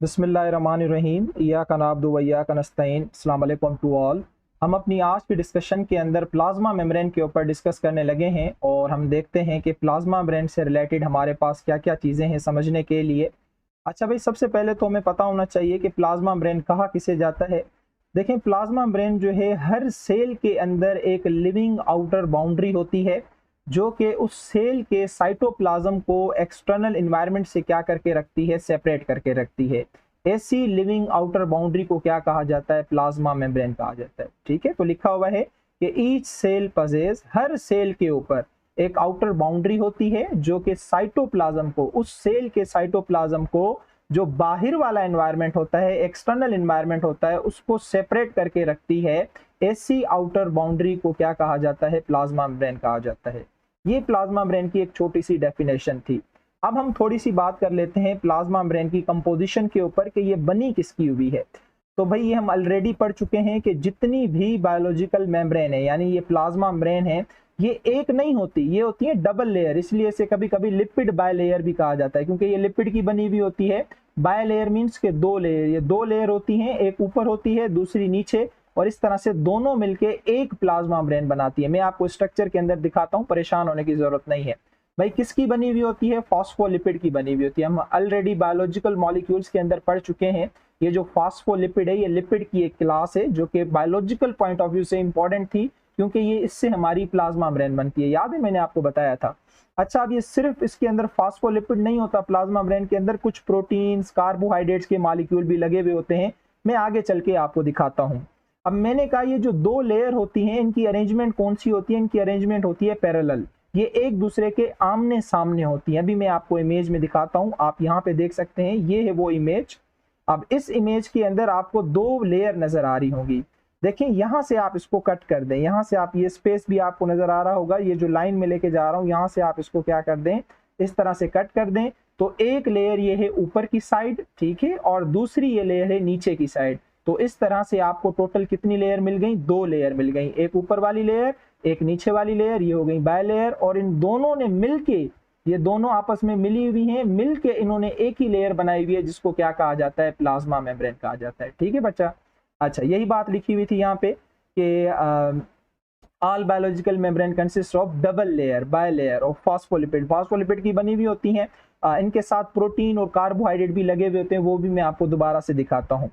बिस्मिल्लाहिर्रहमानिर्रहीम इय्याका नअब्दु व इय्याका नस्तईन। अस्सलाम वालेकुम टू ऑल। हम अपनी आज की डिस्कशन के अंदर प्लाज्मा मेम्ब्रेन के ऊपर डिस्कस करने लगे हैं और हम देखते हैं कि प्लाज्मा मेम्ब्रेन से रिलेटेड हमारे पास क्या क्या चीज़ें हैं समझने के लिए। अच्छा भाई, सबसे पहले तो हमें पता होना चाहिए कि प्लाज्मा मेम्ब्रेन कहाँ किसे जाता है। देखें, प्लाज्मा मेम्ब्रेन जो है हर सेल के अंदर एक लिविंग आउटर बाउंड्री होती है जो कि उस सेल के साइटोप्लाज्म को एक्सटर्नल इन्वायरमेंट से क्या करके रखती है, सेपरेट करके रखती है। ऐसी लिविंग आउटर बाउंड्री को क्या कहा जाता है, प्लाज्मा मेम्ब्रेन कहा जाता है। ठीक है, तो लिखा हुआ है कि ईच सेल पजेस, हर सेल के ऊपर एक आउटर बाउंड्री होती है जो कि साइटोप्लाज्म को, उस सेल के साइटोप्लाज्म को जो बाहर वाला एनवायरनमेंट होता है, एक्सटर्नल एनवायरनमेंट होता है, उसको सेपरेट करके रखती है। ऐसी आउटर बाउंड्री को क्या कहा जाता है, प्लाज्मा मेम्ब्रेन कहा जाता है। ये प्लाज्मा मेम्ब्रेन की एक छोटी सी डेफिनेशन थी। अब हम थोड़ी सी बात कर लेते हैं प्लाज्मा मेम्ब्रेन की कंपोजिशन के ऊपर कि ये बनी किसकी हुई है। तो भाई ये हम ऑलरेडी पढ़ चुके हैं कि जितनी भी बायोलॉजिकल मेम्ब्रेन है, यानी ये प्लाज्मा मेम्ब्रेन है, ये एक नहीं होती, ये होती है डबल लेयर। इसलिए इसे कभी कभी लिपिड बायलेयर भी कहा जाता है, क्योंकि ये लिपिड की बनी हुई होती है। बायलेयर मीन्स के दो लेयर, ये दो लेयर होती हैं, एक ऊपर होती है दूसरी नीचे, और इस तरह से दोनों मिलके एक प्लाज्मा मेम्ब्रेन बनाती है। मैं आपको स्ट्रक्चर के अंदर दिखाता हूं, परेशान होने की जरूरत नहीं है। भाई किसकी बनी हुई होती है, फॉस्फोलिपिड की बनी हुई होती है। हम ऑलरेडी बायोलॉजिकल मॉलिक्यूल्स के अंदर पढ़ चुके हैं। ये जो फॉस्फोलिपिड है, ये लिपिड की एक क्लास है जो कि बायोलॉजिकल पॉइंट ऑफ व्यू से इंपॉर्टेंट थी, क्योंकि ये इससे हमारी प्लाज्मा मेम्ब्रेन बनती है। याद है, मैंने आपको बताया था। अच्छा, अब ये सिर्फ इसके अंदर फॉस्फोलिपिड नहीं होता, प्लाज्मा मेम्ब्रेन के अंदर कुछ प्रोटीन्स, कार्बोहाइड्रेट्स के मॉलिक्यूल भी लगे हुए होते हैं। मैं आगे चल के आपको दिखाता हूँ। अब मैंने कहा ये जो दो लेयर होती हैं, इनकी अरेंजमेंट कौन सी होती है, इनकी अरेंजमेंट होती है पैरेलल। ये एक दूसरे के आमने सामने होती है। अभी मैं आपको इमेज में दिखाता हूं, आप यहाँ पे देख सकते हैं, ये है वो इमेज। अब इस इमेज के अंदर आपको दो लेयर नजर आ रही होंगी। देखिए, यहां से आप इसको कट कर दें, यहां से आप, ये स्पेस भी आपको नजर आ रहा होगा, ये जो लाइन में लेके जा रहा हूं, यहां से आप इसको क्या कर दें, इस तरह से कट कर दें। तो एक लेयर ये है ऊपर की साइड, ठीक है, और दूसरी ये लेयर है नीचे की साइड। तो इस तरह से आपको टोटल कितनी लेयर मिल गई, दो लेयर मिल गई, एक ऊपर वाली लेयर, एक नीचे वाली लेयर, ये हो गई बाय लेयर। और इन दोनों ने मिलके, ये दोनों आपस में मिली हुई हैं, मिलके इन्होंने एक ही लेयर बनाई हुई है, जिसको क्या कहा जाता है, प्लाज्मा मेम्ब्रेन कहा जाता है। ठीक है बच्चा। अच्छा, यही बात लिखी हुई थी यहाँ पे कि all biological membrane consist of double layer, by layer of phospholipid. Phospholipid की बनी हुई होती हैं, इनके साथ प्रोटीन और कार्बोहाइड्रेट भी लगे हुए होते हैं, वो भी मैं आपको दोबारा से दिखाता हूँ।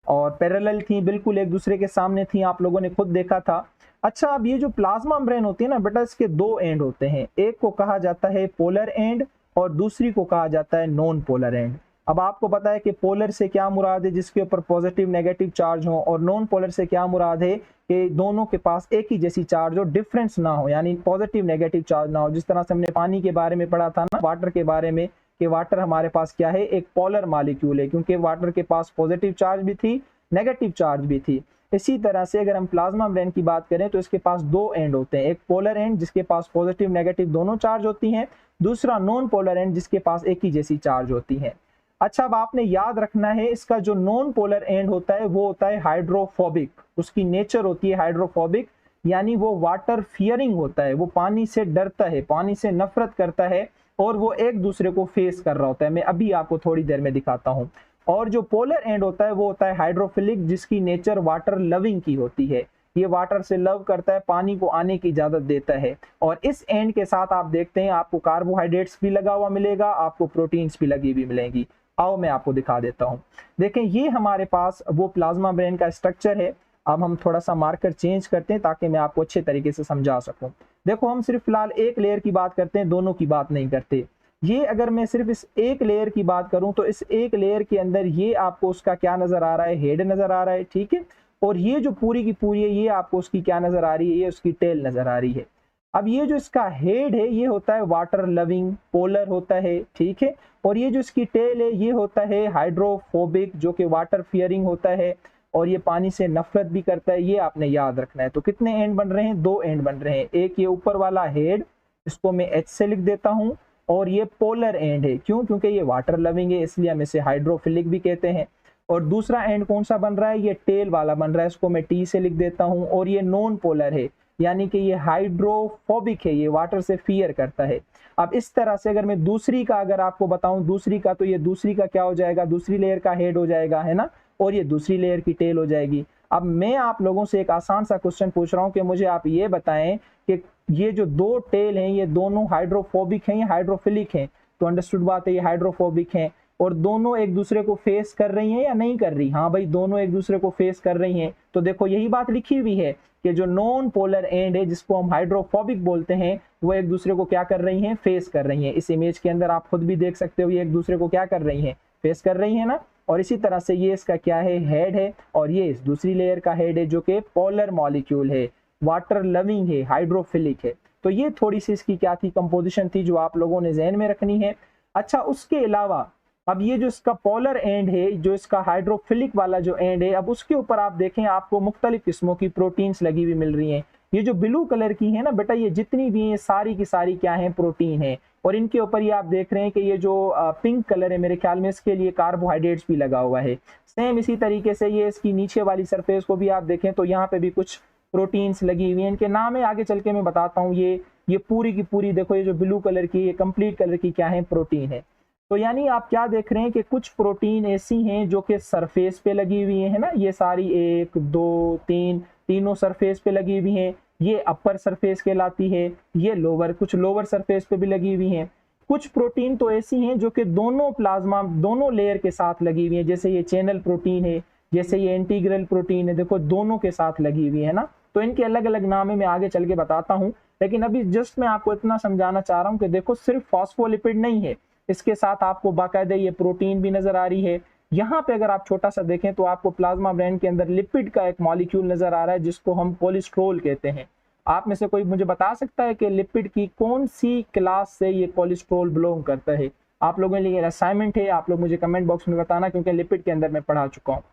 और पैरेलल थी, बिल्कुल एक दूसरे के सामने थी, आप लोगों ने खुद देखा था। अच्छा, अब ये जो प्लाज्मा मेम्ब्रेन होती है ना बेटा, इसके दो एंड होते हैं, एक को कहा जाता है पोलर एंड और दूसरी को कहा जाता है नॉन पोलर एंड। अब आपको पता है कि पोलर से क्या मुराद है, जिसके ऊपर पॉजिटिव नेगेटिव चार्ज हो, और नॉन पोलर से क्या मुराद है कि दोनों के पास एक ही जैसी चार्ज हो, डिफरेंस ना हो, यानी पॉजिटिव नेगेटिव चार्ज ना हो। जिस तरह से हमने पानी के बारे में पढ़ा था ना, वाटर के बारे में, कि वाटर हमारे पास क्या है, एक पोलर मॉलिक्यूल है, क्योंकि वाटर के पास पॉजिटिव चार्ज भी थी, नेगेटिव चार्ज भी थी। इसी तरह से अगर हम प्लाज्मा मेम्ब्रेन की बात करें तो इसके पास दो एंड होते हैं, एक पोलर एंड जिसके पास पॉजिटिव नेगेटिव दोनों चार्ज होती हैं, दूसरा नॉन पोलर एंड जिसके पास एक ही जैसी चार्ज होती है। अच्छा, अब आपने याद रखना है, इसका जो नॉन पोलर एंड होता है वो होता है हाइड्रोफोबिक। उसकी नेचर होती है हाइड्रोफोबिक, यानी वो वाटर फियरिंग होता है, वो पानी से डरता है, पानी से नफरत करता है, और वो एक दूसरे को फेस कर रहा होता है। मैं अभी आपको थोड़ी देर में दिखाता हूँ। और जो पोलर एंड होता है वो होता है हाइड्रोफिलिक, जिसकी नेचर वाटर लविंग की होती है। ये वाटर से लव करता है, पानी को आने की इजाजत देता है। और इस एंड के साथ आप देखते हैं, आपको कार्बोहाइड्रेट्स भी लगा हुआ मिलेगा, आपको प्रोटीन्स भी लगी हुई मिलेंगी। आओ मैं आपको दिखा देता हूं। देखें, ये हमारे पास वो प्लाज्मा मेम्ब्रेन का स्ट्रक्चर है। अब हम थोड़ा सा मार्कर चेंज करते हैं ताकि मैं आपको अच्छे तरीके से समझा सकूं। देखो, हम सिर्फ फिलहाल एक लेयर की बात करते हैं, दोनों की बात नहीं करते। ये अगर मैं सिर्फ इस एक लेयर की बात करूं तो इस एक लेयर के अंदर ये आपको उसका क्या नजर आ रहा है, हेड नजर आ रहा है, ठीक है। और ये जो पूरी की पूरी है, ये आपको उसकी क्या नजर आ रही है, ये उसकी टेल नजर आ रही है। अब ये जो इसका हेड है, ये होता है वाटर लविंग, पोलर होता है, ठीक है। और ये जो इसकी टेल है, ये होता है हाइड्रोफोबिक, जो कि वाटर फियरिंग होता है, और ये पानी से नफरत भी करता है। ये आपने याद रखना है। तो कितने एंड बन रहे हैं, दो एंड बन रहे हैं। एक ये ऊपर वाला हेड, इसको मैं एच से लिख देता हूं, और ये पोलर एंड है, क्यों, क्योंकि ये वाटर लविंग है, इसलिए हम इसे हाइड्रोफिलिक भी कहते हैं। और दूसरा एंड कौन सा बन रहा है, ये टेल वाला बन रहा है, इसको मैं टी से लिख देता हूं। और ये नॉन पोलर है, यानी कि ये हाइड्रोफोबिक है, ये वाटर से फियर करता है। अब इस तरह से अगर मैं दूसरी का अगर आपको बताऊं, दूसरी का, तो ये दूसरी का क्या हो जाएगा, दूसरी लेयर का हेड हो जाएगा, है ना, और ये दूसरी लेयर की टेल हो जाएगी। अब मैं आप लोगों से एक आसान सा क्वेश्चन पूछ रहा हूं कि मुझे आप ये बताएं कि ये जो दो टेल हैं ये दोनों हाइड्रोफोबिक हैं या हाइड्रोफिलिक हैं। तो अंडरस्टूड बात है, ये हाइड्रोफोबिक हैं और दोनों एक दूसरे को फेस कर रही हैं या नहीं कर रही। हाँ भाई, दोनों एक दूसरे को फेस कर रही हैं। तो देखो यही बात लिखी हुई है कि जो नॉन पोलर एंड है जिसको हम हाइड्रोफोबिक बोलते हैं, वो एक दूसरे को क्या कर रही हैं, फेस कर रही हैं। इस इमेज के अंदर आप खुद भी देख सकते हो, ये एक दूसरे को क्या कर रही हैं, फेस कर रही है ना। और इसी तरह से ये इसका क्या है, हेड है, और ये इस दूसरी लेयर का हेड है जो कि पोलर मॉलिक्यूल है, वाटर लविंग है, हाइड्रोफिलिक है। तो ये थोड़ी सी इसकी क्या थी, कंपोजिशन थी, जो आप लोगों ने ज़हन में रखनी है। अच्छा, उसके अलावा अब ये जो इसका पोलर एंड है, जो इसका हाइड्रोफिलिक वाला जो एंड है, अब उसके ऊपर आप देखें आपको मुख्तलिफ किस्मों की प्रोटीन्स लगी हुई मिल रही हैं। ये जो ब्लू कलर की है ना बेटा, ये जितनी भी हैं सारी की सारी क्या है, प्रोटीन है। और इनके ऊपर ये आप देख रहे हैं कि ये जो पिंक कलर है, मेरे ख्याल में इसके लिए कार्बोहाइड्रेट्स भी लगा हुआ है। सेम इसी तरीके से ये इसकी नीचे वाली सरफेस को भी आप देखें तो यहाँ पे भी कुछ प्रोटीन्स लगी हुई हैं। इनके नाम है आगे चल के मैं बताता हूँ। ये पूरी की पूरी देखो, ये जो ब्लू कलर की, ये कंप्लीट कलर की क्या है, प्रोटीन है। तो यानी आप क्या देख रहे हैं कि कुछ प्रोटीन ऐसी हैं जो कि सरफेस पे लगी हुई है ना, ये सारी 1 2 3 तीनों सरफेस पे लगी हुई हैं। ये अपर सरफेस कहलाती है, ये लोअर, कुछ लोअर सरफेस पे भी लगी हुई हैं। कुछ प्रोटीन तो ऐसी हैं जो कि दोनों प्लाज्मा, दोनों लेयर के साथ लगी हुई हैं, जैसे ये चैनल प्रोटीन है, जैसे ये इंटीग्रल प्रोटीन है, देखो दोनों के साथ लगी हुई है ना। तो इनके अलग अलग नाम है, मैं आगे चल के बताता हूँ। लेकिन अभी जस्ट मैं आपको इतना समझाना चाह रहा हूँ कि देखो सिर्फ फॉस्फोलिपिड नहीं है, इसके साथ आपको बाकायदा ये प्रोटीन भी नजर आ रही है। यहाँ पे अगर आप छोटा सा देखें तो आपको प्लाज्मा मेम्ब्रेन के अंदर लिपिड का एक मॉलिक्यूल नजर आ रहा है जिसको हम कोलेस्ट्रॉल कहते हैं। आप में से कोई मुझे बता सकता है कि लिपिड की कौन सी क्लास से ये कोलेस्ट्रॉल बिलोंग करता है? आप लोगों के लिए असाइनमेंट है, आप लोग मुझे कमेंट बॉक्स में बताना, क्योंकि लिपिड के अंदर मैं पढ़ा चुका हूँ।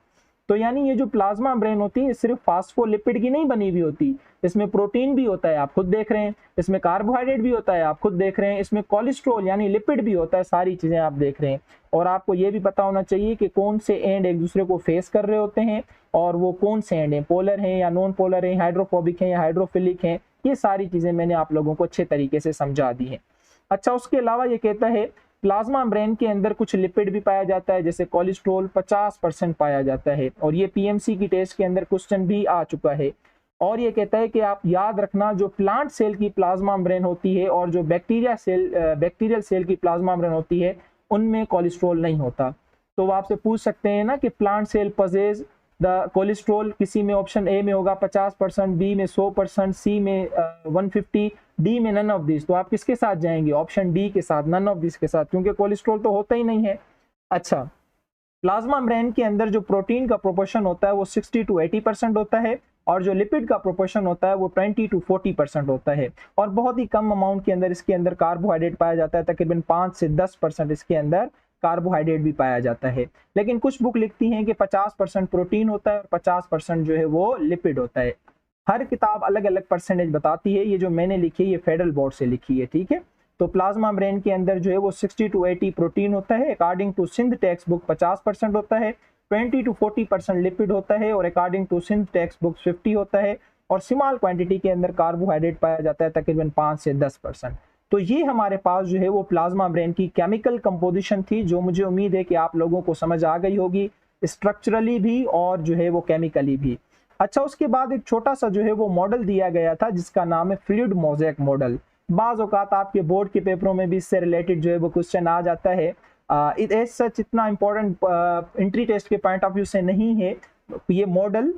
तो यानी ये जो प्लाज्मा मेम्ब्रेन होती है सिर्फ फास्फोलिपिड की नहीं बनी हुई होती, इसमें प्रोटीन भी होता है, आप खुद देख रहे हैं, इसमें कार्बोहाइड्रेट भी होता है, आप खुद देख रहे हैं, इसमें कोलेस्ट्रॉल यानी लिपिड भी होता है, सारी चीजें आप देख रहे हैं। और आपको ये भी पता होना चाहिए कि कौन से एंड एक दूसरे को फेस कर रहे होते हैं और वो कौन से एंड हैं, पोलर हैं या नॉन पोलर हैं, हाइड्रोफोबिक हैं या हाइड्रोफिलिक हैं। ये सारी चीजें मैंने आप लोगों को अच्छे तरीके से समझा दी है। अच्छा, उसके अलावा ये कहता है प्लाज्मा मेम्ब्रेन के अंदर कुछ लिपिड भी पाया जाता है, जैसे कोलेस्ट्रॉल 50% पाया जाता है, और ये पीएमसी की टेस्ट के अंदर क्वेश्चन भी आ चुका है। और ये कहता है कि आप याद रखना, जो प्लांट सेल की प्लाज्मा मेम्ब्रेन होती है और जो बैक्टीरियल सेल की प्लाज्मा मेम्ब्रेन होती है, उनमें कोलेस्ट्रॉल नहीं होता। तो वो आपसे पूछ सकते हैं ना कि plant cell possesses the cholesterol, किसी में ऑप्शन ए में होगा 50%, बी में 100%, सी में 150, डी में नन ऑफ दिस। तो आप किसके साथ जाएंगे? ऑप्शन डी के साथ, नन ऑफ दिस के साथ, क्योंकि कोलेस्ट्रॉल तो होता ही नहीं है। अच्छा, प्लाज्मा मेम्ब्रेन के अंदर जो प्रोटीन का प्रोपोर्शन होता है वो 60 to 80% होता है, और जो लिपिड का प्रोपोर्शन होता है वो 20 to 40% होता है। और बहुत ही कम अमाउंट के अंदर इसके अंदर कार्बोहाइड्रेट पाया जाता है, तकरीबन 5 से 10% इसके अंदर कार्बोहाइड्रेट भी पाया जाता है। लेकिन कुछ बुक लिखती हैं कि 50% प्रोटीन होता है और 50% जो है वो लिपिड होता है। हर किताब अलग अलग परसेंटेज बताती है, ये जो मैंने लिखी है ये फेडरल बोर्ड से लिखी है, ठीक है। तो प्लाज्मा मेम्ब्रेन के अंदर जो है वो 60 to 80 प्रोटीन होता है, अकॉर्डिंग टू सिंध टेक्स्ट बुक 50% होता है, 20 to 40% लिपिड होता है, और अकॉर्डिंग टू सिंध टेक्स्ट बुक 50 होता है, और स्मॉल क्वांटिटी के अंदर कार्बोहाइड्रेट पाया जाता है तकरीबन 5 से 10%। तो ये हमारे पास जो है वो प्लाज्मा मेम्ब्रेन की केमिकल कंपोजिशन थी, जो मुझे उम्मीद है कि आप लोगों को समझ आ गई होगी, स्ट्रक्चरली भी और जो है वो केमिकली भी। अच्छा, उसके बाद एक छोटा सा जो है वो मॉडल दिया गया था जिसका नाम है फ्लूइड मोज़ेक मॉडल। बाज़ औक़ात आपके बोर्ड के पेपरों में भी इससे रिलेटेड जो है वो क्वेश्चन आ जाता है। एज सच इतना इम्पोर्टेंट एंट्री टेस्ट के पॉइंट ऑफ व्यू से नहीं है ये मॉडल,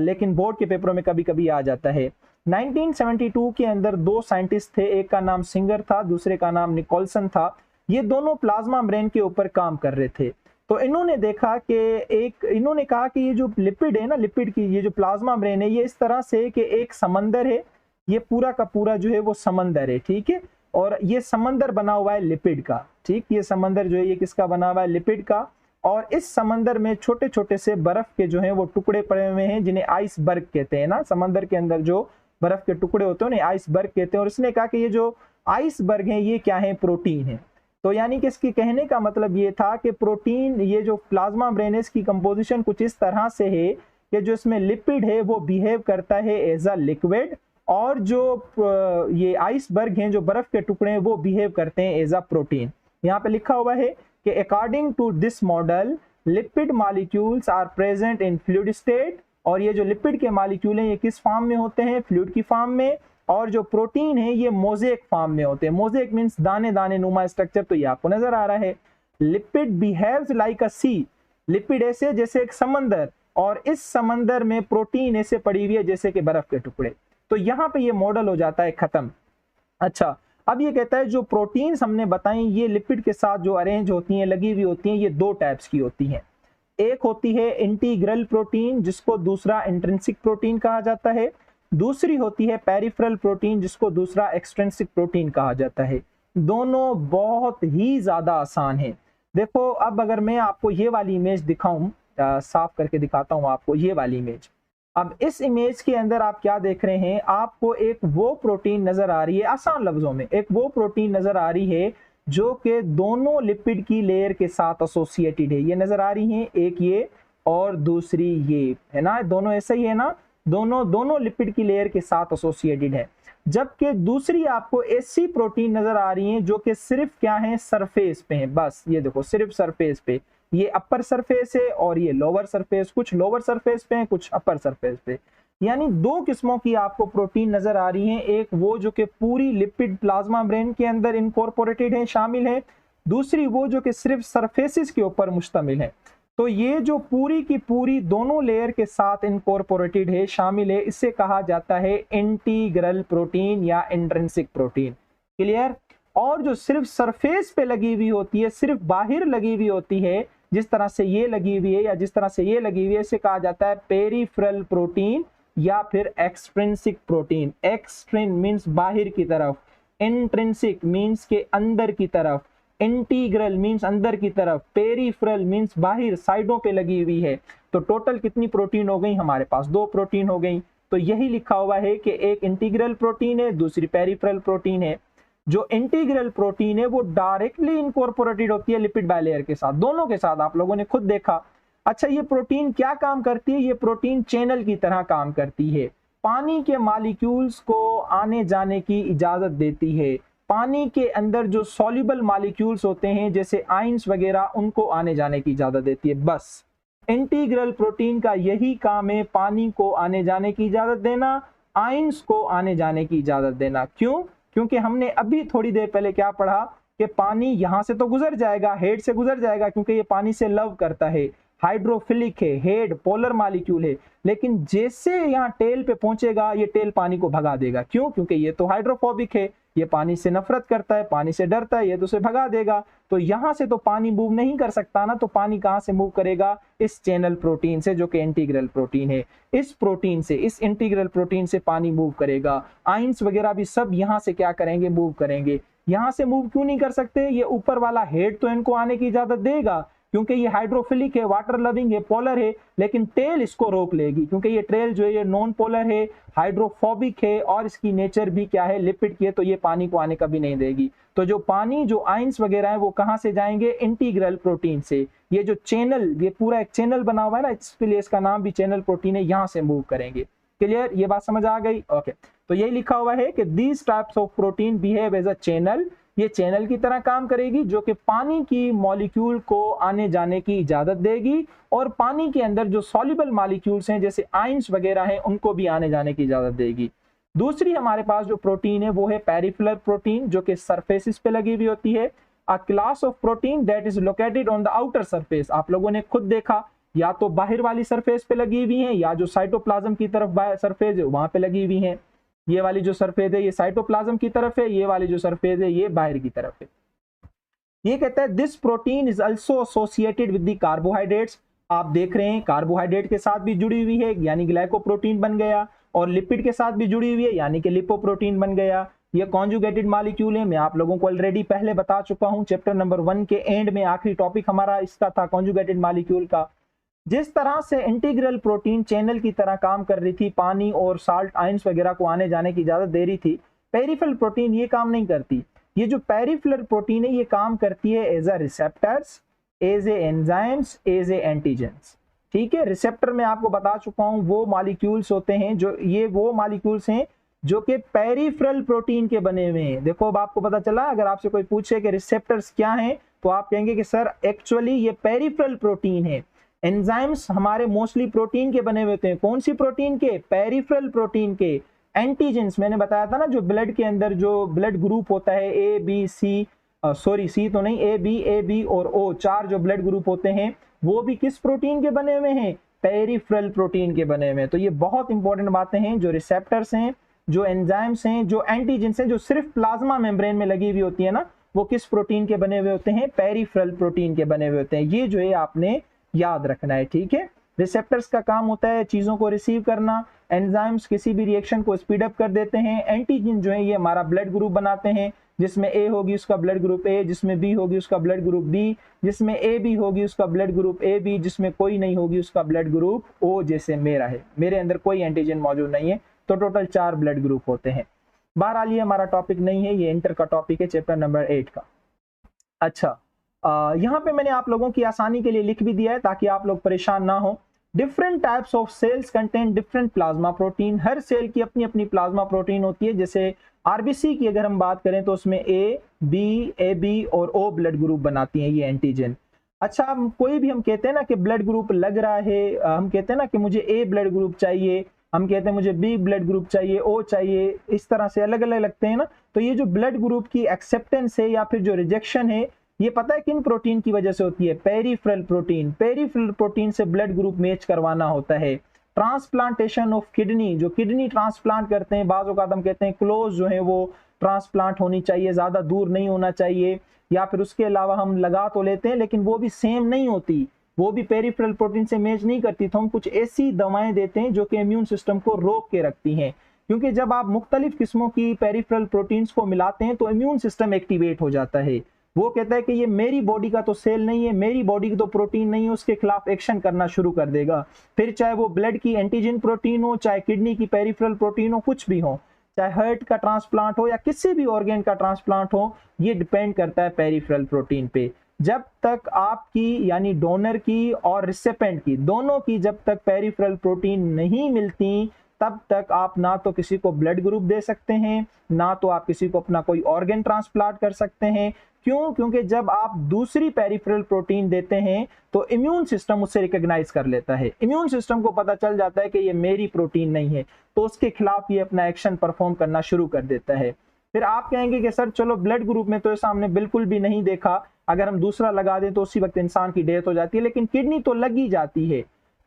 लेकिन बोर्ड के पेपरों में कभी कभी आ जाता है। 1972 के अंदर दो साइंटिस्ट थे, एक का नाम सिंगर था, दूसरे का नाम निकोलसन था। ये दोनों प्लाज्मा मेम्ब्रेन के ऊपर काम कर रहे थे। तो इन्होंने देखा कि इन्होंने कहा कि ये जो लिपिड है ना, लिपिड की ये जो प्लाज्मा मेम्ब्रेन है, ये इस तरह से कि एक समंदर है, ये पूरा का पूरा जो है वो समंदर है, ठीक है। और ये समंदर बना हुआ है लिपिड का, ठीक, ये समंदर जो है ये किसका बना हुआ है? लिपिड का। और इस समंदर में छोटे छोटे से बर्फ के जो हैं वो टुकड़े पड़े हुए हैं, जिन्हें आइसबर्ग कहते हैं ना। समंदर के अंदर जो बर्फ के टुकड़े होते हैं उन्हें आइसबर्ग कहते हैं। और इसने कहा कि ये जो आइसबर्ग है ये क्या है? प्रोटीन है। तो यानी कि इसके कहने का मतलब ये था कि प्रोटीन, ये जो प्लाज्मा मेम्ब्रेन की कंपोजिशन कुछ इस तरह से है कि जो इसमें लिपिड है वो बिहेव करता है एज अ लिक्विड, और जो ये आइसबर्ग हैं, जो बर्फ के टुकड़े हैं, वो बिहेव करते हैं एज अ प्रोटीन। यहाँ पे लिखा हुआ है कि according to this model lipid molecules are present in fluid state, और ये जो लिपिड के मॉलिक्यूल हैं ये किस फॉर्म में होते हैं, फ्लूइड की फॉर्म में, और जो प्रोटीन है ये मोज़ेक फॉर्म में होते हैं। मोज़ेक मींस दाने दाने नुमा स्ट्रक्चर, तो ये आपको नजर आ रहा है। Lipid behaves like a sea, lipid ऐसे जैसे एक समंदर, और इस समंदर में प्रोटीन ऐसे पड़ी हुई है जैसे कि बर्फ के टुकड़े। तो यहाँ पे ये मॉडल हो जाता है खत्म। अच्छा, अब ये कहता है जो प्रोटीन्स हमने बताई ये लिपिड के साथ जो अरेंज होती हैं, लगी हुई होती हैं, ये दो टाइप्स की होती हैं। एक होती है इंटीग्रल प्रोटीन, जिसको दूसरा इंट्रिंसिक प्रोटीन कहा जाता है। दूसरी होती है पेरिफेरल प्रोटीन, जिसको दूसरा एक्सट्रिंसिक प्रोटीन कहा जाता है। दोनों बहुत ही ज्यादा आसान है। देखो, अब अगर मैं आपको ये वाली इमेज दिखाऊं, साफ करके दिखाता हूं आपको ये वाली इमेज। अब इस इमेज के अंदर आप क्या देख रहे हैं, आपको एक वो प्रोटीन नजर आ रही है, आसान लफ्जों में एक वो प्रोटीन नजर आ रही है जो कि दोनों लिपिड की लेयर के साथ एसोसिएटेड है। ये नजर आ रही हैं, एक ये और दूसरी ये, है ना, दोनों ऐसे ही है ना, दोनों लिपिड की लेयर के साथ एसोसिएटेड है। जबकि दूसरी आपको ऐसी प्रोटीन नजर आ रही है जो कि सिर्फ क्या है, सरफेस पे है, बस ये देखो सिर्फ सरफेस पे, ये अपर सरफेस है और ये लोअर सरफेस, कुछ लोअर सरफेस पे है, कुछ अपर सरफेस पे। यानी दो किस्मों की आपको प्रोटीन नजर आ रही है, एक वो जो कि पूरी लिपिड प्लाज्मा मेम्ब्रेन के अंदर इनकॉर्पोरेटेड है, शामिल है, दूसरी वो जो कि सिर्फ सरफेसिस के ऊपर मुश्तमिल है। तो ये जो पूरी की पूरी दोनों लेयर के साथ इनकॉर्पोरेटेड है, शामिल है, इसे कहा जाता है इंटीग्रल प्रोटीन या इंट्रिंसिक प्रोटीन। क्लियर? और जो सिर्फ सरफेस पे लगी हुई होती है, सिर्फ बाहर लगी हुई होती है, जिस तरह से ये लगी हुई है या जिस तरह से ये लगी हुई है, इसे कहा जाता है पेरिफेरल प्रोटीन या फिर एक्सट्रिंसिक प्रोटीन। एक्सट्रिन मींस बाहर की तरफ, इंट्रिंसिक मींस के अंदर की तरफ, इंटीग्रल मींस अंदर की तरफ, पेरिफेरल मींस बाहर साइडों पे लगी हुई है। तो टोटल कितनी प्रोटीन हो गई हमारे पास, दो प्रोटीन हो गई। तो यही लिखा हुआ है कि एक इंटीग्रल प्रोटीन है, दूसरी पेरिफेरल प्रोटीन है। जो इंटीग्रल प्रोटीन है वो डायरेक्टली इनकॉर्पोरेटेड होती है लिपिड बायलेयर के साथ, दोनों के साथ, आप लोगों ने खुद देखा। अच्छा, ये प्रोटीन क्या काम करती है, ये प्रोटीन चैनल की तरह काम करती है, पानी के मॉलिक्यूल्स को आने जाने की इजाजत देती है। पानी के अंदर जो सॉल्युबल मॉलिक्यूल्स होते हैं जैसे आयंस वगैरह, उनको आने जाने की इजाजत देती है। बस इंटीग्रल प्रोटीन का यही काम है, पानी को आने जाने की इजाजत देना, आयंस को आने जाने की इजाजत देना। क्यों? क्योंकि हमने अभी थोड़ी देर पहले क्या पढ़ा कि पानी यहां से तो गुजर जाएगा, हेड से गुजर जाएगा, क्योंकि ये पानी से लव करता है, हाइड्रोफिलिक है, हेड पोलर मॉलिक्यूल है, लेकिन जैसे यहाँ टेल पे पहुंचेगा ये टेल पानी को भगा देगा। क्यों? क्योंकि ये तो हाइड्रोफोबिक है, ये पानी से नफरत करता है, पानी से डरता है, ये तो उसे भगा देगा। तो यहां से तो पानी मूव नहीं कर सकता ना, तो पानी कहां से मूव करेगा, इस चैनल प्रोटीन से जो कि इंटीग्रल प्रोटीन है। इस प्रोटीन से, इस इंटीग्रल प्रोटीन से पानी मूव करेगा, आयंस वगैरह भी सब यहां से क्या करेंगे, मूव करेंगे। यहां से मूव क्यों नहीं कर सकते, ये ऊपर वाला हेड तो इनको आने की इजाजत देगा क्योंकि ये हाइड्रोफिलिक है, वाटर लविंग है, पोलर है, लेकिन टेल इसको रोक लेगी क्योंकि ये टेल जो है ये नॉन पोलर है, हाइड्रोफोबिक है, और इसकी नेचर भी क्या है, लिपिड की है, तो ये पानी को आने कभी नहीं देगी। तो जो पानी, जो आयंस वगैरह है वो कहां से जाएंगे, इंटीग्रल प्रोटीन से। ये जो चैनल, ये पूरा एक चैनल बना हुआ है ना, इसलिए इसका नाम भी चैनल प्रोटीन है, यहां से मूव करेंगे। क्लियर? ये बात समझ आ गई? ओके। तो यही लिखा हुआ है कि these types of protein behave as a channel, ये चैनल की तरह काम करेगी जो कि पानी की मॉलिक्यूल को आने जाने की इजाजत देगी, और पानी के अंदर जो सॉल्युबल मॉलिक्यूल्स हैं जैसे आयंस वगैरह हैं उनको भी आने जाने की इजाजत देगी। दूसरी हमारे पास जो प्रोटीन है वो है पेरिफेरल प्रोटीन, जो कि सरफेसिस पे लगी हुई होती है। अ class of protein that is located on the outer surface, आप लोगों ने खुद देखा, या तो बाहर वाली सरफेस पे लगी हुई है, या जो साइटोप्लाज्म की तरफ सरफेस है वहां पे लगी हुई है। ये वाली जो सरफेस है ये साइटोप्लाज्म की तरफ है, ये वाली जो सरफेस है ये बाहर की तरफ है। ये कहता है this protein is also associated with the carbohydrates, आप देख रहे हैं कार्बोहाइड्रेट के साथ भी जुड़ी हुई है यानी ग्लाइकोप्रोटीन बन गया, और लिपिड के साथ भी जुड़ी हुई है यानी कि लिपोप्रोटीन बन गया। ये कॉन्जुगेटेड मॉलिक्यूल है, मैं आप लोगों को ऑलरेडी पहले बता चुका हूं, चैप्टर नंबर 1 के एंड में आखिरी टॉपिक हमारा इसका था कॉन्जुगेटेड मॉलिक्यूल का। जिस तरह से इंटीग्रल प्रोटीन चैनल की तरह काम कर रही थी, पानी और साल्ट आयंस वगैरह को आने जाने की इजाजत दे रही थी, पेरिफेरल प्रोटीन ये काम नहीं करती। ये जो पेरिफेरल प्रोटीन है ये काम करती है as a receptors, as a enzymes, as a antigens. ठीक है, रिसेप्टर में आपको बता चुका हूं वो मॉलिक्यूल्स होते हैं जो, ये वो मॉलिक्यूल्स हैं जो कि पेरिफेरल प्रोटीन के बने हुए हैं। देखो अब आपको पता चला, अगर आपसे कोई पूछे कि रिसेप्टर्स क्या हैं तो आप कहेंगे कि सर एक्चुअली ये पेरिफेरल प्रोटीन है। एंजाइम्स हमारे मोस्टली प्रोटीन के बने हुए होते हैं। कौन सी प्रोटीन के? पेरिफेरल प्रोटीन के। एंटीजेंस मैंने बताया था ना, जो ब्लड के अंदर जो ब्लड ग्रुप होता है A B C, sorry C तो नहीं, ए बी और ओ, 4 जो ब्लड ग्रुप होते हैं वो भी किस प्रोटीन के बने हुए हैं? पेरिफेरल प्रोटीन के बने हुए हैं। तो ये बहुत इंपॉर्टेंट बातें हैं। जो रिसेप्टर्स हैं, जो एंजाइम्स हैं, जो एंटीजेंस हैं, जो सिर्फ प्लाज्मा मेम्ब्रेन में लगी हुई होती है ना, वो किस प्रोटीन के बने हुए होते हैं? पेरिफेरल प्रोटीन के बने हुए होते हैं। ये जो है आपने याद रखना है, ठीक है। रिसेप्टर्स का काम होता है चीजों को रिसीव करना, एंजाइम्स किसी भी रिएक्शन को स्पीड अप कर देते हैं, एंटीजन जो है ये हमारा ब्लड ग्रुप बनाते हैं, जिसमें ए होगी उसका ब्लड ग्रुप ए, जिसमें बी होगी उसका ब्लड ग्रुप बी, जिसमें ए बी होगी उसका ब्लड ग्रुप ए बी, जिसमें कोई नहीं होगी उसका ब्लड ग्रुप ओ, जैसे मेरा है, मेरे अंदर कोई एंटीजन मौजूद नहीं है, तो टोटल 4 ब्लड ग्रुप होते हैं। बहरहाल ये हमारा टॉपिक नहीं है, ये इंटर का टॉपिक है, चैप्टर नंबर 8 का। अच्छा, यहाँ पे मैंने आप लोगों की आसानी के लिए लिख भी दिया है ताकि आप लोग परेशान ना हो। Different types of cells contain different plasma protein. हर सेल की अपनी अपनी प्लाज्मा प्रोटीन होती है। जैसे आरबीसी की अगर हम बात करें तो उसमें ए बी और ओ ब्लड ग्रुप बनाती हैं ये एंटीजन। अच्छा, हम कोई भी हम कहते हैं ना कि ब्लड ग्रुप लग रहा है, हम कहते हैं ना कि मुझे ए ब्लड ग्रुप चाहिए, हम कहते हैं मुझे बी ब्लड ग्रुप चाहिए, ओ चाहिए, इस तरह से अलग अलग लगते हैं ना। तो ये जो ब्लड ग्रुप की एक्सेप्टेंस है या फिर जो रिजेक्शन है, ये पता है किन प्रोटीन की वजह से होती है? Peripheral protein. पेरिफेरल प्रोटीन से ब्लड ग्रुप मैच करवाना होता है। ट्रांसप्लांटेशन ऑफ किडनी, जो किडनी ट्रांसप्लांट करते हैं, बाज़ औक़ात हम कहते हैं क्लोज जो है वो ट्रांसप्लांट होनी चाहिए, ज़्यादा दूर नहीं होना चाहिए, या फिर उसके अलावा हम लगा तो लेते हैं लेकिन वो भी सेम नहीं होती, वो भी पेरिफेरल प्रोटीन से मैच नहीं करती, तो हम कुछ ऐसी दवाएं देते हैं जो कि इम्यून सिस्टम को रोक के रखती हैं। क्योंकि जब आप मुख्तलिफ किस्मों की पेरिफेरल प्रोटीन्स को मिलाते हैं तो इम्यून सिस्टम एक्टिवेट हो जाता है। वो कहता है कि ये मेरी बॉडी का तो सेल नहीं है, मेरी बॉडी की तो प्रोटीन नहीं है, उसके खिलाफ एक्शन करना शुरू कर देगा। फिर चाहे वो ब्लड की एंटीजन प्रोटीन हो, चाहे किडनी की पेरिफेरल प्रोटीन हो, कुछ भी हो, चाहे हार्ट का ट्रांसप्लांट हो या किसी भी ऑर्गन का ट्रांसप्लांट हो, ये डिपेंड करता है पेरिफेरल प्रोटीन पे। जब तक आपकी यानी डोनर की और रिसिपेंट की, दोनों की जब तक पेरिफेरल प्रोटीन नहीं मिलती, तब तक आप ना तो किसी को ब्लड ग्रुप दे सकते हैं, ना तो आप किसी को अपना कोई ऑर्गन ट्रांसप्लांट कर सकते हैं। क्यों? क्योंकि जब आप दूसरी पेरिफेरल प्रोटीन देते हैं तो इम्यून सिस्टम उससे रिकॉग्नाइज कर लेता है। इम्यून सिस्टम को पता चल जाता है कि ये मेरी प्रोटीन नहीं है, तो उसके खिलाफ ये अपना एक्शन परफॉर्म करना शुरू कर देता है। फिर आप कहेंगे कि सर चलो ब्लड ग्रुप में तो ऐसा हमने बिल्कुल भी नहीं देखा, अगर हम दूसरा लगा दें तो उसी वक्त इंसान की डेथ हो जाती है, लेकिन किडनी तो लगी जाती है,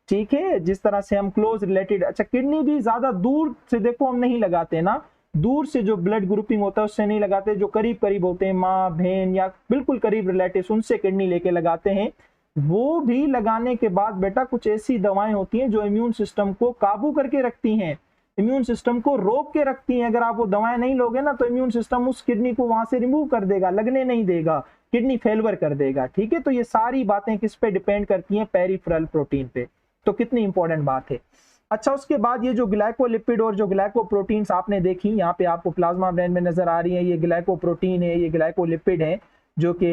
ठीक है। जिस तरह से हम क्लोज रिलेटेड, अच्छा किडनी भी ज्यादा दूर से देखो हम नहीं लगाते ना, दूर से जो ब्लड ग्रुपिंग होता है उससे नहीं लगाते, जो करीब करीब होते हैं, माँ बहन या बिल्कुल करीब रिलेटिव्स, उनसे किडनी लेके लगाते हैं। वो भी लगाने के बाद बेटा कुछ ऐसी दवाएं होती हैं जो इम्यून सिस्टम को काबू करके रखती हैं, इम्यून सिस्टम को रोक के रखती हैं। अगर आप वो दवाएं नहीं लोगे ना तो इम्यून सिस्टम उस किडनी को वहां से रिमूव कर देगा, लगने नहीं देगा, किडनी फेलवर कर देगा, ठीक है। तो ये सारी बातें किस पे डिपेंड करती हैं? पेरिफेरल प्रोटीन पे। तो कितनी इंपॉर्टेंट बात है। अच्छा, उसके बाद ये जो ग्लाइकोलिपिड और जो ग्लाइकोप्रोटीन्स आपने देखी, यहाँ पे आपको प्लाज्मा मेम्ब्रेन में नजर आ रही है, ये ग्लाइकोप्रोटीन है, ये ग्लाइकोलिपिड है, जो कि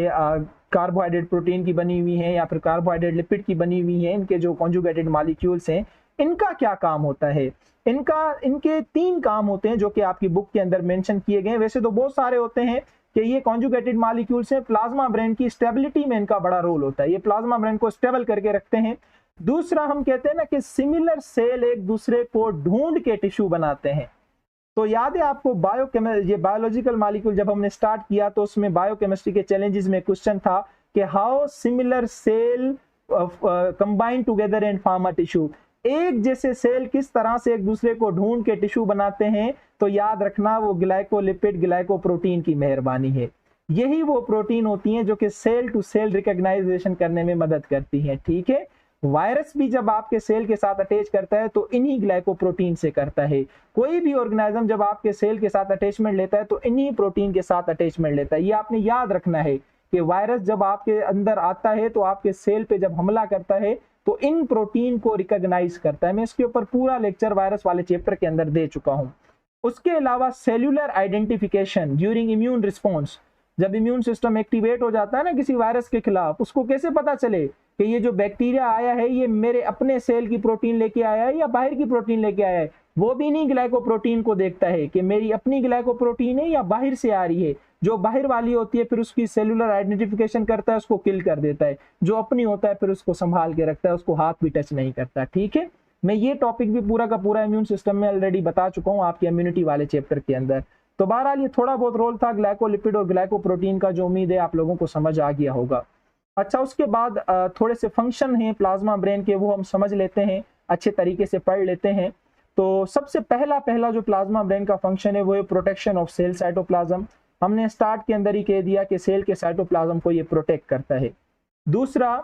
कार्बोहाइड्रेट प्रोटीन की बनी हुई है या फिर कार्बोहाइड्रेट लिपिड की बनी हुई है। इनके जो कॉन्जुगेटेड मॉलिक्यूल्स हैं, इनका क्या काम होता है? इनके 3 काम होते हैं जो कि आपकी बुक के अंदर मेंशन किए गए हैं। वैसे तो बहुत सारे होते हैं कि ये कॉन्जुगेटेड मॉलिक्यूल्स हैं, प्लाज्मा मेम्ब्रेन की स्टेबिलिटी में इनका बड़ा रोल होता है, ये प्लाज्मा मेम्ब्रेन को स्टेबल करके रखते हैं। दूसरा, हम कहते हैं ना कि सिमिलर सेल एक दूसरे को ढूंढ के टिश्यू बनाते हैं। तो याद है आपको ये बायोलॉजिकल मॉलिक्यूल जब हमने स्टार्ट किया तो उसमें बायोकेमिस्ट्री के चैलेंजेस में क्वेश्चन था कि how similar cell combine together and form a tissue. एक जैसे सेल किस तरह से एक दूसरे को ढूंढ के टिश्यू बनाते हैं? तो याद रखना वो ग्लाइकोलिपिड ग्लाइकोप्रोटीन की मेहरबानी है। यही वो प्रोटीन होती हैं जो कि सेल टू सेल रिकॉग्नाइजेशन करने में मदद करती हैं, ठीक है। वायरस भी जब आपके सेल के साथ अटैच करता है तो इन्हीं ग्लाइकोप्रोटीन से करता है। कोई भी ऑर्गेनिज्म जब आपके सेल के साथ अटैचमेंट लेता है तो इन्हीं प्रोटीन के साथ अटैचमेंट लेता है। ये आपने याद रखना है कि वायरस जब आपके अंदर आता है तो आपके सेल पे जब हमला करता है तो इन प्रोटीन को रिकॉग्नाइज करता है। मैं इसके ऊपर पूरा लेक्चर वायरस वाले चैप्टर के अंदर दे चुका हूं। उसके अलावा cellular identification during immune response, जब इम्यून सिस्टम एक्टिवेट हो जाता है ना किसी वायरस के खिलाफ, उसको कैसे पता चले कि ये जो बैक्टीरिया आया है ये मेरे अपने सेल की प्रोटीन लेके आया है या बाहर की प्रोटीन लेके आया है? वो भी नहीं ग्लाइकोप्रोटीन को देखता है कि मेरी अपनी ग्लाइकोप्रोटीन है या बाहर से आ रही है। जो बाहर वाली होती है फिर उसकी सेलुलर आइडेंटिफिकेशन करता है, उसको किल कर देता है। जो अपनी होता है फिर उसको संभाल के रखता है, उसको हाथ भी टच नहीं करता। ठीक है, मैं ये टॉपिक भी पूरा का पूरा इम्यून सिस्टम में ऑलरेडी बता चुका हूँ आपकी इम्यूनिटी वाले चैप्टर के अंदर। तो बहरहाल ये थोड़ा बहुत रोल था ग्लाइकोलिपिड और ग्लाइकोप्रोटीन का, जो उम्मीद है आप लोगों को समझ आ गया होगा। अच्छा, उसके बाद थोड़े से फंक्शन हैं प्लाज्मा ब्रेन के, वो हम समझ लेते हैं, अच्छे तरीके से पढ़ लेते हैं। तो सबसे पहला जो प्लाज्मा ब्रेन का फंक्शन है वो है प्रोटेक्शन ऑफ सेल साइटोप्लाज्म। हमने स्टार्ट के अंदर ही कह दिया कि सेल के साइटोप्लाज्म को ये प्रोटेक्ट करता है। दूसरा,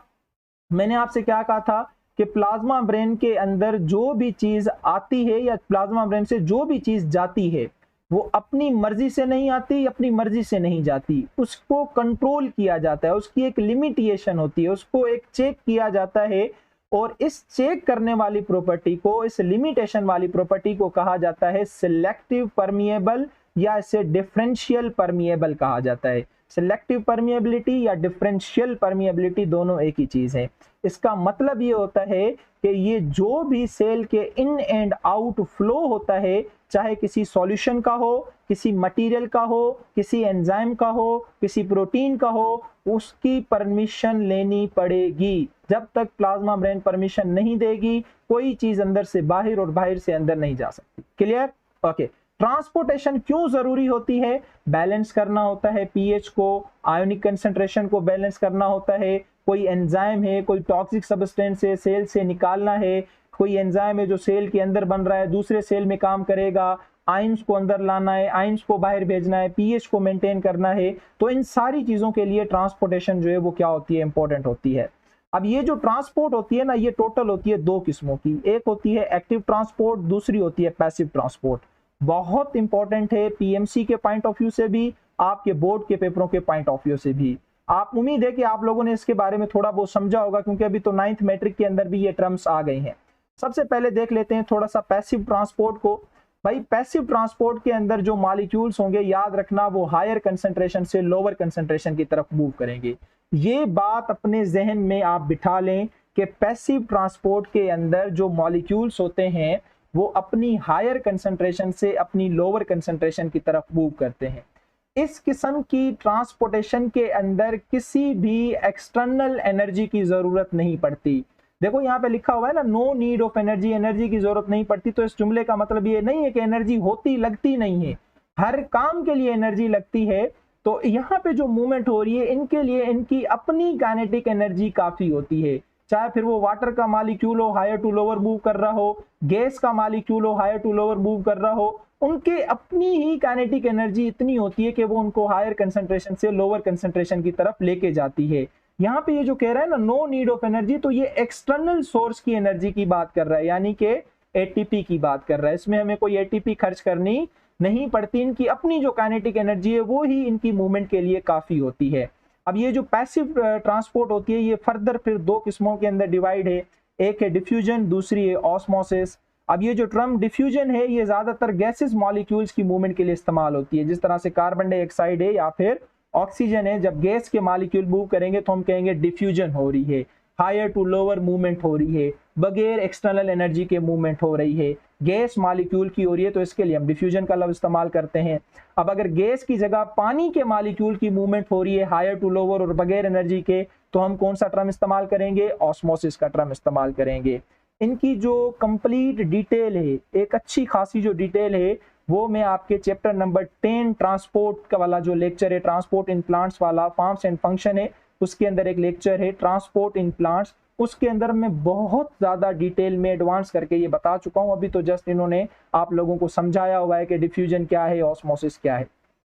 मैंने आपसे क्या कहा था कि प्लाज्मा ब्रेन के अंदर जो भी चीज आती है या प्लाज्मा ब्रेन से जो भी चीज जाती है वो अपनी मर्जी से नहीं आती, अपनी मर्जी से नहीं जाती, उसको कंट्रोल किया जाता है, उसकी एक लिमिटेशन होती है, उसको एक चेक किया जाता है। और इस चेक करने वाली प्रॉपर्टी को, इस लिमिटेशन वाली प्रॉपर्टी को कहा जाता है सिलेक्टिव परमिएबल या इसे डिफरेंशियल परमिएबल कहा जाता है। सिलेक्टिव परमिएबिलिटी या डिफरेंशियल परमिएबिलिटी दोनों एक ही चीज है। इसका मतलब ये होता है कि ये जो भी सेल के इन एंड आउट फ्लो होता है, चाहे किसी सॉल्यूशन का हो, किसी मटेरियल का हो, किसी एंजाइम का हो, किसी प्रोटीन का हो, उसकी परमिशन लेनी पड़ेगी। जब तक प्लाज्मा ब्रेन परमिशन नहीं देगी कोई चीज अंदर से बाहर और बाहर से अंदर नहीं जा सकती। क्लियर? ओके। ट्रांसपोर्टेशन क्यों जरूरी होती है? बैलेंस करना होता है पीएच को, आयोनिक कंसंट्रेशन को बैलेंस करना होता है। कोई एंजाइम है, कोई टॉक्सिक सब्सटेंस है, सेल से निकालना है, कोई एंजाइम है जो सेल के अंदर बन रहा है, दूसरे सेल में काम करेगा, आयंस को अंदर लाना है, आयंस को बाहर भेजना है, पीएच को मेंटेन करना है। तो इन सारी चीजों के लिए ट्रांसपोर्टेशन जो है वो क्या होती है? इंपॉर्टेंट होती है। अब ये जो ट्रांसपोर्ट होती है ना, ये टोटल होती है दो किस्मों की। एक होती है एक्टिव ट्रांसपोर्ट, दूसरी होती है पैसिव ट्रांसपोर्ट। बहुत इंपॉर्टेंट है पीएमसी के पॉइंट ऑफ व्यू से भी, आपके बोर्ड के पेपरों के पॉइंट ऑफ व्यू से भी। आप उम्मीद है कि आप लोगों ने इसके बारे में थोड़ा बहुत समझा होगा, क्योंकि अभी तो 9th मैट्रिक के अंदर भी ये टर्म्स आ गई हैं। सबसे पहले देख लेते हैं थोड़ा सा पैसिव ट्रांसपोर्ट को। भाई पैसिव ट्रांसपोर्ट के अंदर जो मॉलिक्यूल्स होंगे, याद रखना, वो हायर कंसंट्रेशन से लोअर कंसंट्रेशन की तरफ मूव करेंगे। ये बात अपने जहन में आप बिठा लें कि पैसिव ट्रांसपोर्ट के अंदर जो मॉलिक्यूल्स होते हैं वो अपनी हायर कंसंट्रेशन से अपनी लोअर कंसंट्रेशन की तरफ मूव करते हैं। इस किस्म की ट्रांसपोर्टेशन के अंदर किसी भी एक्सटर्नल एनर्जी की जरूरत नहीं पड़ती। देखो यहाँ पे लिखा हुआ है ना, no need of energy, energy की जरूरत नहीं पड़ती। तो इस जुमले का मतलब ये नहीं है कि एनर्जी होती लगती नहीं है, हर काम के लिए एनर्जी लगती है। तो यहाँ पे जो मूवमेंट हो रही है इनके लिए इनकी अपनी काइनेटिक एनर्जी काफी होती है। चाहे फिर वो वाटर का मॉलिक्यूल हो, हायर टू लोअर मूव कर रहा हो, गैस का मॉलिक्यूल हो, हायर टू लोअर मूव कर रहा हो, उनके अपनी ही काइनेटिक एनर्जी इतनी होती है कि वो उनको हायर कंसंट्रेशन से लोअर कंसंट्रेशन की तरफ लेके जाती है। यहाँ पे ये जो कह रहा है ना, नो नीड ऑफ एनर्जी, तो ये एक्सटर्नल सोर्स की एनर्जी की बात कर रहा है, यानी कि एटीपी की बात कर रहा है। इसमें हमें कोई एटीपी खर्च करनी नहीं पड़ती, इनकी अपनी जो काइनेटिक एनर्जी है वो ही इनकी मूवमेंट के लिए काफी होती है। अब ये जो पैसिव ट्रांसपोर्ट होती है ये फर्दर फिर दो किस्मों के अंदर डिवाइड है, एक है डिफ्यूजन, दूसरी है ऑस्मोसिस। अब ये जो टर्म डिफ्यूजन है ये ज्यादातर गैसेस मॉलिक्यूल्स की मूवमेंट के लिए इस्तेमाल होती है, जिस तरह से कार्बन डाइऑक्साइड है या फिर ऑक्सीजन है। जब गैस के मॉलिक्यूल मूव करेंगे तो हम कहेंगे डिफ्यूजन हो रही है, हायर टू लोअर मूवमेंट हो रही है, बगैर एक्सटर्नल एनर्जी के मूवमेंट हो रही है, गैस मॉलिक्यूल की हो रही है, तो इसके लिए हम डिफ्यूजन का लफ्ज इस्तेमाल करते हैं। अब अगर गैस की जगह पानी के मॉलिक्यूल की मूवमेंट हो रही है हायर टू लोअर और बगैर एनर्जी के, तो हम कौन सा टर्म इस्तेमाल करेंगे? ऑस्मोसिस का टर्म इस्तेमाल करेंगे। इनकी जो कंप्लीट डिटेल है, एक अच्छी खासी जो डिटेल है, वो मैं आपके चैप्टर नंबर 10 ट्रांसपोर्ट का वाला जो लेक्चर है, ट्रांसपोर्ट इन प्लांट्स वाला, फॉर्म्स एंड फंक्शन है, उसके अंदर एक लेक्चर है ट्रांसपोर्ट इन प्लांट्स। उसके अंदर मैं बहुत ज्यादा डिटेल में एडवांस करके ये बता चुका हूं। अभी तो जस्ट इन्होंने आप लोगों को समझाया हुआ है कि डिफ्यूजन क्या है, ऑस्मोसिस क्या है।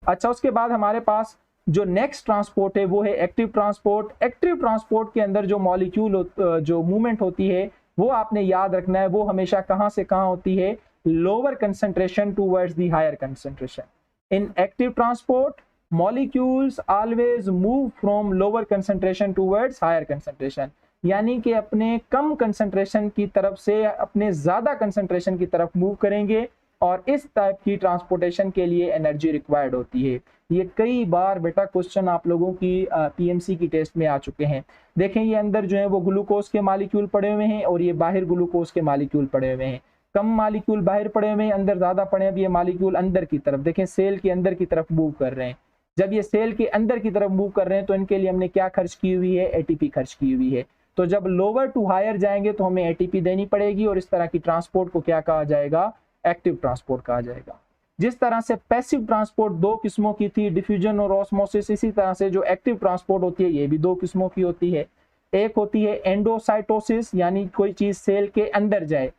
अच्छा, उसके बाद हमारे पास जो नेक्स्ट ट्रांसपोर्ट है वो है एक्टिव ट्रांसपोर्ट। एक्टिव ट्रांसपोर्ट के अंदर जो मॉलिक्यूल जो मूवमेंट होती है वो आपने याद रखना है, वो हमेशा कहां से कहां होती है? Lower concentration towards the higher concentration. In active transport molecules always move from lower concentration towards higher concentration, यानी कि अपने कम कंसंट्रेशन की तरफ से अपने ज्यादा कंसंट्रेशन की तरफ मूव करेंगे, और इस टाइप की ट्रांसपोर्टेशन के लिए एनर्जी रिक्वायर्ड होती है। ये कई बार बेटा क्वेश्चन आप लोगों की पीएमसी की टेस्ट में आ चुके हैं। देखें ये अंदर जो है वो ग्लूकोज के मॉलिक्यूल पड़े हुए हैं और ये बाहर ग्लूकोज के मॉलिक्यूल पड़े हुए हैं। कम मालिक्यूल बाहर पड़े हुए हैं, अंदर ज्यादा पड़े हैं। अब ये मालिक्यूल अंदर की तरफ देखें, सेल के अंदर की तरफ मूव कर रहे हैं। जब ये सेल के अंदर की तरफ मूव कर रहे हैं तो इनके लिए हमने क्या खर्च की हुई है, एटीपी खर्च की हुई है। तो जब लोअर टू हायर जाएंगे तो हमें एटीपी देनी पड़ेगी, और इस तरह की ट्रांसपोर्ट को क्या कहा जाएगा, एक्टिव ट्रांसपोर्ट कहा जाएगा। जिस तरह से पैसिव ट्रांसपोर्ट दो किस्मों की थी, डिफ्यूजन और ऑस्मोसिस, इसी तरह से जो एक्टिव ट्रांसपोर्ट होती है ये भी दो किस्मों की होती है। एक होती है एंडोसाइटोसिस, यानी कोई चीज सेल के अंदर जाए।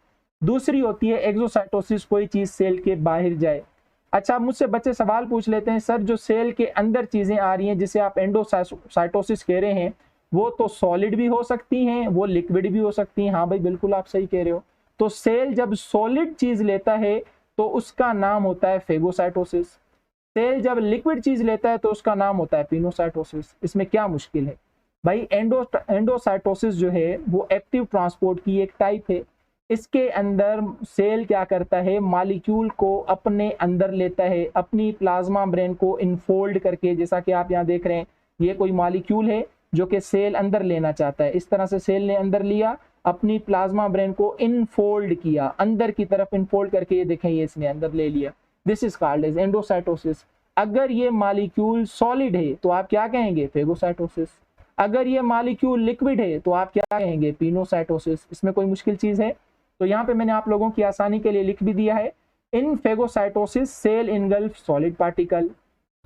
दूसरी होती है एक्सोसाइटोसिस, कोई चीज सेल के बाहर जाए। अच्छा, मुझसे बच्चे सवाल पूछ लेते हैं, सर जो सेल के अंदर चीजें आ रही हैं जिसे आप एंडोसाइटोसिस कह रहे हैं, वो तो सॉलिड भी हो सकती हैं, वो लिक्विड भी हो सकती हैं। हाँ भाई, बिल्कुल आप सही कह रहे हो। तो सेल जब सॉलिड चीज लेता है तो उसका नाम होता है फेगोसाइटोसिस। सेल जब लिक्विड चीज लेता है तो उसका नाम होता है पिनोसाइटोसिस। इसमें क्या मुश्किल है भाई। एंडोसाइटोसिस जो है वो एक्टिव ट्रांसपोर्ट की एक टाइप है। इसके अंदर सेल क्या करता है, मालिक्यूल को अपने अंदर लेता है, अपनी प्लाज्मा मेम्ब्रेन को इनफोल्ड करके। जैसा कि आप यहाँ देख रहे हैं, ये कोई मालिक्यूल है जो कि सेल अंदर लेना चाहता है। इस तरह से सेल ने अंदर लिया, अपनी प्लाज्मा मेम्ब्रेन को इनफोल्ड किया, अंदर की तरफ इनफोल्ड करके, ये देखें ये इसने अंदर ले लिया। This is called as endocytosis. अगर ये मालिक्यूल सॉलिड है तो आप क्या कहेंगे, फेगोसाइटोसिस। अगर ये मालिक्यूल लिक्विड है तो आप क्या कहेंगे, पिनोसाइटोसिस। इसमें कोई मुश्किल चीज है? तो यहाँ पे मैंने आप लोगों की आसानी के लिए लिख भी दिया है। In phagocytosis cell engulf solid particle.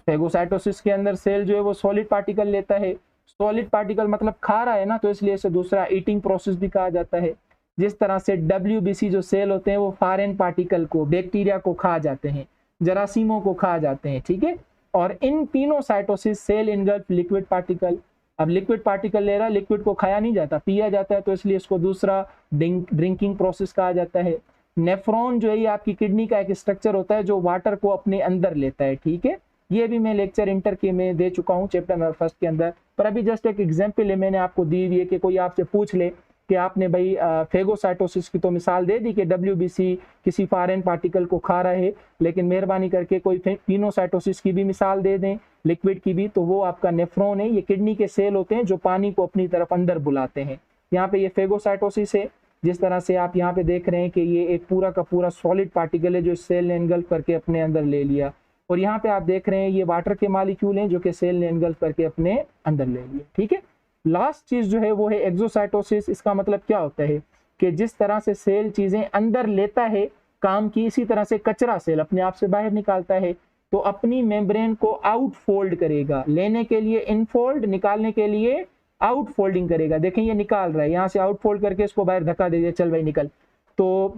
Phagocytosis के अंदर सेल जो है वो सॉलिड पार्टिकल लेता है। सॉलिड पार्टिकल मतलब खा रहा है ना, तो इसलिए इसे दूसरा ईटिंग प्रोसेस भी कहा जाता है। जिस तरह से WBC जो सेल होते हैं वो फॉरेन पार्टिकल को, बैक्टीरिया को खा जाते हैं, जरासीमों को खा जाते हैं, ठीक है। और in pinocytosis cell engulf liquid particle. अब लिक्विड पार्टिकल ले रहा है, लिक्विड को खाया नहीं जाता, पिया जाता है, तो इसलिए इसको दूसरा ड्रिंकिंग प्रोसेस कहा जाता है। नेफ्रॉन जो है ये आपकी किडनी का एक स्ट्रक्चर होता है जो वाटर को अपने अंदर लेता है, ठीक है। ये भी मैं लेक्चर इंटर के में दे चुका हूँ, चैप्टर नंबर 1 के अंदर। पर अभी जस्ट एक एग्जांपल है मैंने आपको दी हुई है कि कोई आपसे पूछ ले कि आपने भाई फेगोसाइटोसिस की तो मिसाल दे दी कि WBC किसी फॉरेन पार्टिकल को खा रहा है, लेकिन मेहरबानी करके कोई पिनोसाइटोसिस की भी मिसाल दे दें, लिक्विड की भी, तो वो आपका नेफ्रॉन है। ये किडनी के सेल होते हैं जो पानी को अपनी तरफ अंदर बुलाते हैं। यहाँ पे ये फेगोसाइटोसिस है। जिस तरह से आप यहाँ पे देख रहे हैं कि ये एक पूरा का पूरा सॉलिड पार्टिकल है जो सेल ने एनगल्फ करके अपने अंदर ले लिया। और यहाँ पे आप देख रहे हैं ये वाटर के मॉलिक्यूल हैं जो कि सेल ने एनगल्फ करके अपने अंदर ले लिए, ठीक है। लास्ट चीज जो है वो है एक्सोसाइटोसिस। इसका मतलब क्या होता है कि जिस तरह से सेल चीजें अंदर लेता है काम की, इसी तरह से कचरा सेल अपने आप से बाहर निकालता है। तो अपनी मेम्ब्रेन को आउट फोल्ड करेगा, लेने के लिए इनफोल्ड, निकालने के लिए आउट फोल्डिंग करेगा। देखें ये निकाल रहा है, यहाँ से आउट फोल्ड करके इसको बाहर धक्का दे दिया, चल भाई निकल। तो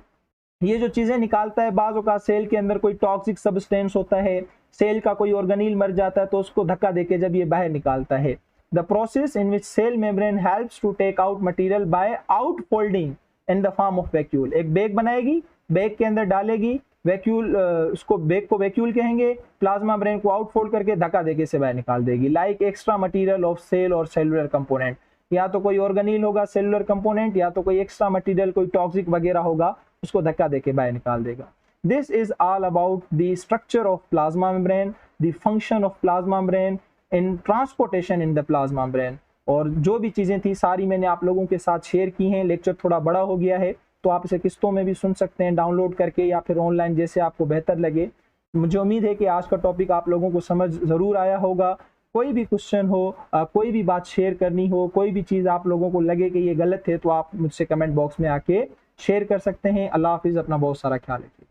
ये जो चीजें निकालता है, बाज़ औक़ात सेल के अंदर कोई टॉक्सिक सब्सटेंस होता है, सेल का कोई ऑर्गेनील मर जाता है, तो उसको धक्का देके जब ये बाहर निकालता है। The process in which cell membrane helps to take out material by out folding in the form of vacuole. एक बैग बनाएगी, बैग के अंदर डालेगी वैक्यूल, उसको बैग को वैक्यूल कहेंगे, प्लाज्मा मेम्ब्रेन को आउट फोल्ड करके धक्का देके से बाहर निकाल देगी। Like extra material of cell और सेलुलर कंपोनेंट, या तो कोई ऑर्गेनील होगा सेलुलर कंपोनेंट, या तो कोई एक्स्ट्रा मटेरियल कोई टॉक्सिक वगैरह होगा, उसको धक्का देके बाहर निकाल देगा। This is all about the structure of plasma membrane, the function of plasma membrane in transportation in the plasma membrane. और जो भी चीजें थी सारी मैंने आप लोगों के साथ शेयर की हैं। लेक्चर थोड़ा बड़ा हो गया है तो आप इसे किस्तों में भी सुन सकते हैं डाउनलोड करके, या फिर ऑनलाइन, जैसे आपको बेहतर लगे। मुझे उम्मीद है कि आज का टॉपिक आप लोगों को समझ जरूर आया होगा। कोई भी क्वेश्चन हो, कोई भी बात शेयर करनी हो, कोई भी चीज़ आप लोगों को लगे कि ये गलत है, तो आप मुझसे कमेंट बॉक्स में आके शेयर कर सकते हैं। अल्लाह हाफिज़, अपना बहुत सारा ख्याल रखिए।